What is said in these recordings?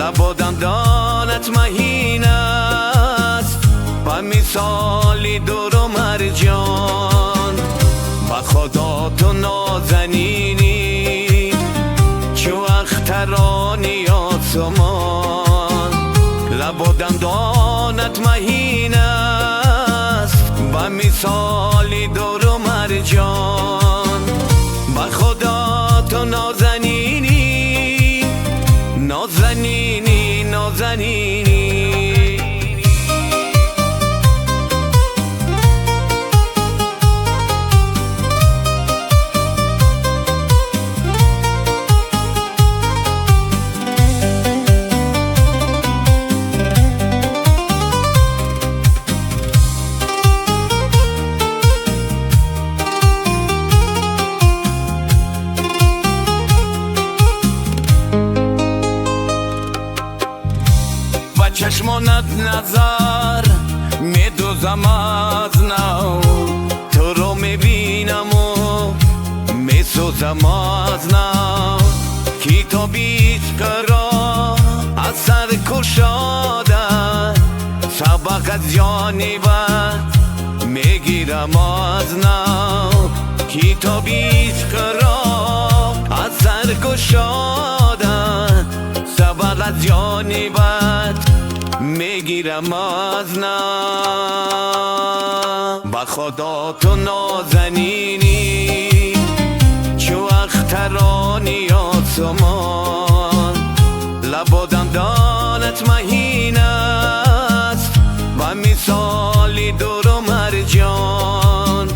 لبادم دانت مهین است و مثالی دور و مرجان و خدا تو نازنینی چو اخترانی آسمان لبادم دانت مهین است و مثالی دور و مرجان و خدا تو نازنینی نازنینی نازنینی چشمانت نظر میدوزم از نو تو رو میبینم و میسوزم از نو کتابیست کرا از سر کشاده سبق از جانبت میگیرم از نو کتابیست کرا از سر کشاده سبق از جانبت میگیرم از نو با خدا تو نازنینی چو اخترانی آسمان لبادم دانت مهین است و مثالی دور و مرجان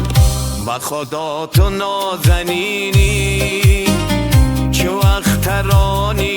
با خدا تو نازنینی چو اخترانی